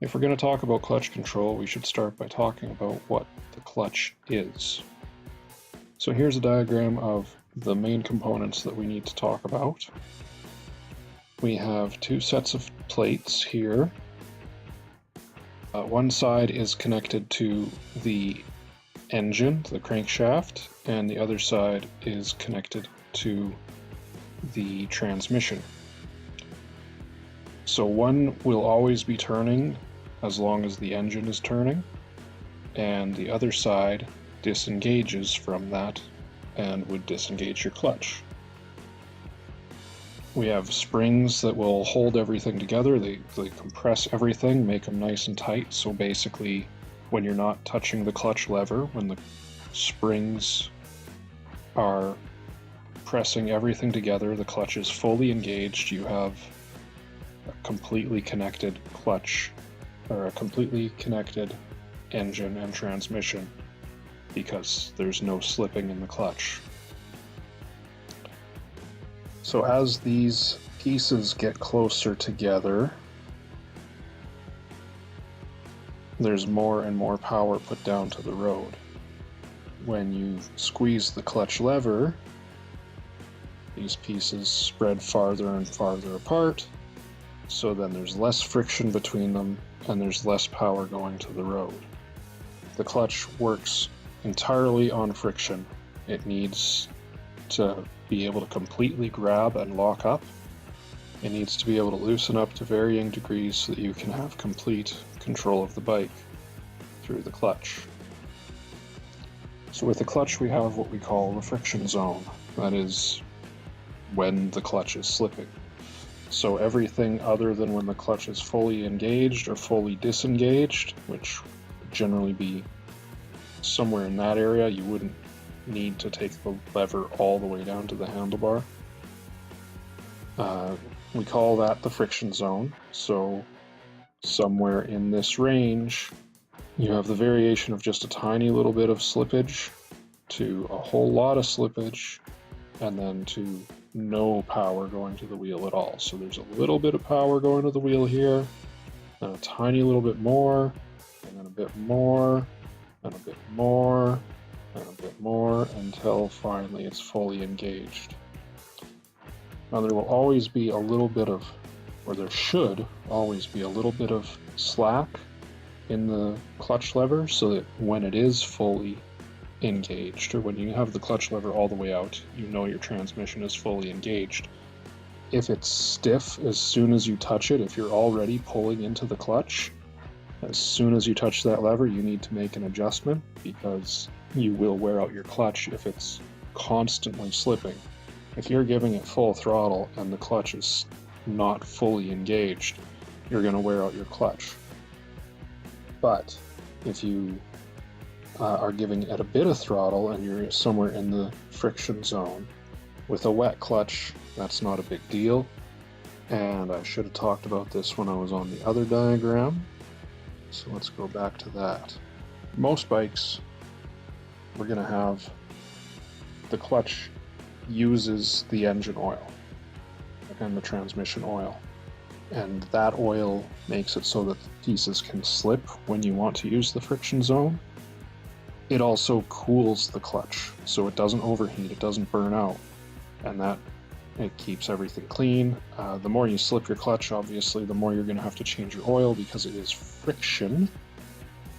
If we're going to talk about clutch control, we should start by talking about what the clutch is. So here's a diagram of the main components that we need to talk about. We have two sets of plates here. One side is connected to the engine, the crankshaft, and the other side is connected to the transmission. So one will always be turning as long as the engine is turning, and the other side disengages from that and would disengage your clutch. We have springs that will hold everything together. They compress everything, make them nice and tight. So basically, when you're not touching the clutch lever, when the springs are pressing everything together, the clutch is fully engaged, you have a completely connected clutch, or a completely connected engine and transmission, because there's no slipping in the clutch. So as these pieces get closer together, there's more and more power put down to the road. When you squeeze the clutch lever, these pieces spread farther and farther apart, so then there's less friction between them and there's less power going to the road. The clutch works entirely on friction. It needs to be able to completely grab and lock up. It needs to be able to loosen up to varying degrees so that you can have complete control of the bike through the clutch. So with the clutch we have what we call the friction zone. That is when the clutch is slipping. So everything other than when the clutch is fully engaged or fully disengaged, which would generally be somewhere in that area, you wouldn't need to take the lever all the way down to the handlebar. We call that the friction zone. So somewhere in this range, you have the variation of just a tiny little bit of slippage to a whole lot of slippage, and then to no power going to the wheel at all. So there's a little bit of power going to the wheel here, and a tiny little bit more, and then a bit more, and a bit more, and a bit more, until finally it's fully engaged. Now there will always be a little bit of, or there should always be a little bit of slack in the clutch lever, so that when it is fully engaged, or when you have the clutch lever all the way out, you know your transmission is fully engaged. If it's stiff as soon as you touch it, if you're already pulling into the clutch, as soon as you touch that lever, you need to make an adjustment, because you will wear out your clutch if it's constantly slipping. If you're giving it full throttle and the clutch is not fully engaged, you're going to wear out your clutch. But if you are giving it a bit of throttle and you're somewhere in the friction zone, with a wet clutch, that's not a big deal. And I should have talked about this when I was on the other diagram. So let's go back to that. Most bikes, we're going to have the clutch uses the engine oil and the transmission oil. And that oil makes it so that the pieces can slip when you want to use the friction zone. It also cools the clutch, so it doesn't overheat, it doesn't burn out, and that it keeps everything clean. The more you slip your clutch, obviously, the more you're going to have to change your oil, because it is friction,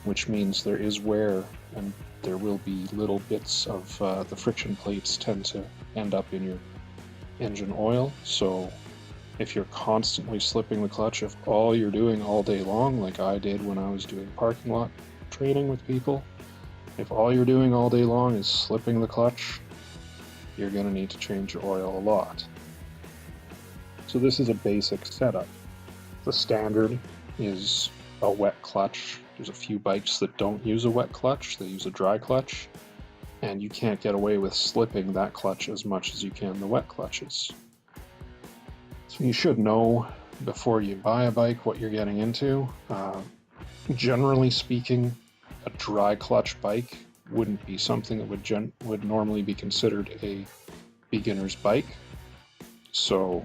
which means there is wear, and there will be little bits of the friction plates tend to end up in your engine oil. So if you're constantly slipping the clutch, if all you're doing all day long, like I did when I was doing parking lot training with people, if all you're doing all day long is slipping the clutch, you're going to need to change your oil a lot. So this is a basic setup. The standard is a wet clutch. There's a few bikes that don't use a wet clutch, they use a dry clutch, and you can't get away with slipping that clutch as much as you can the wet clutches. So you should know before you buy a bike what you're getting into. Generally speaking, a dry clutch bike wouldn't be something that would normally be considered a beginner's bike. So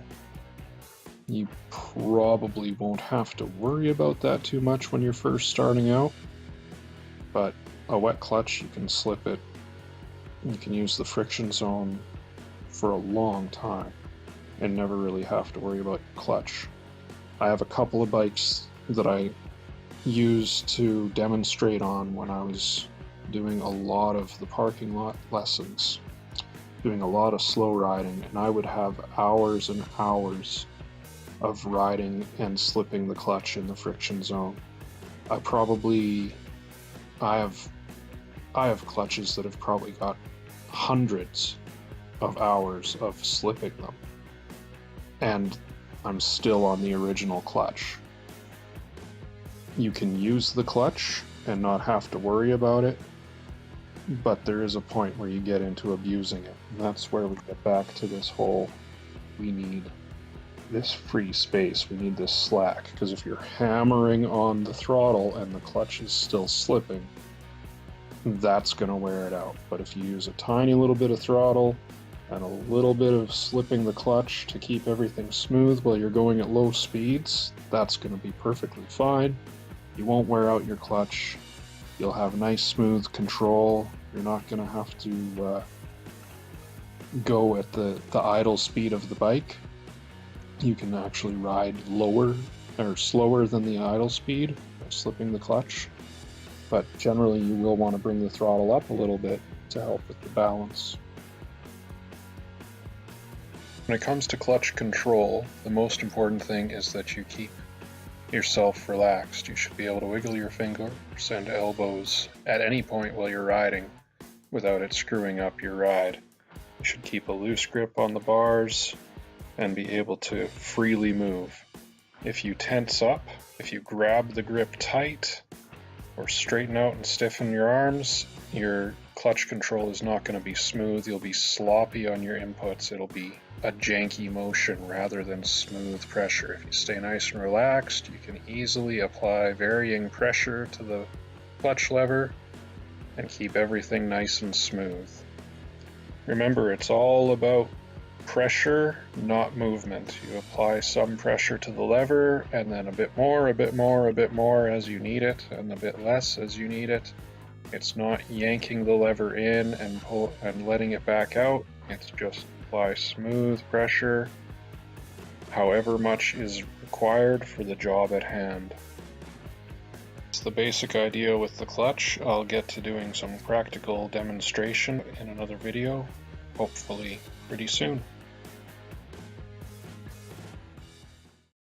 You probably won't have to worry about that too much when you're first starting out, but a wet clutch, you can slip it. You can use the friction zone for a long time and never really have to worry about your clutch. I have a couple of bikes that I used to demonstrate on when I was doing a lot of the parking lot lessons, doing a lot of slow riding, and I would have hours and hours of riding and slipping the clutch in the friction zone. I have clutches that have probably got hundreds of hours of slipping them, and I'm still on the original clutch. You can use the clutch and not have to worry about it, but there is a point where you get into abusing it. And that's where we get back to this whole, we need this free space, we need this slack, because if you're hammering on the throttle and the clutch is still slipping, that's going to wear it out. But if you use a tiny little bit of throttle and a little bit of slipping the clutch to keep everything smooth while you're going at low speeds, that's going to be perfectly fine. You won't wear out your clutch. You'll have nice smooth control. You're not going to have to go at the idle speed of the bike. You can actually ride lower or slower than the idle speed by slipping the clutch. But generally you will want to bring the throttle up a little bit to help with the balance. When it comes to clutch control, the most important thing is that you keep yourself relaxed. You should be able to wiggle your fingers and elbows at any point while you're riding without it screwing up your ride. You should keep a loose grip on the bars and be able to freely move. If you tense up, if you grab the grip tight, or straighten out and stiffen your arms, your clutch control is not going to be smooth. You'll be sloppy on your inputs. It'll be a janky motion rather than smooth pressure. If you stay nice and relaxed, you can easily apply varying pressure to the clutch lever and keep everything nice and smooth. Remember, it's all about pressure, not movement. You apply some pressure to the lever and then a bit more, a bit more, a bit more as you need it, and a bit less as you need it. It's not yanking the lever in and pull and letting it back out. It's just apply smooth pressure, however much is required for the job at hand. It's the basic idea with the clutch. I'll get to doing some practical demonstration in another video, hopefully pretty soon.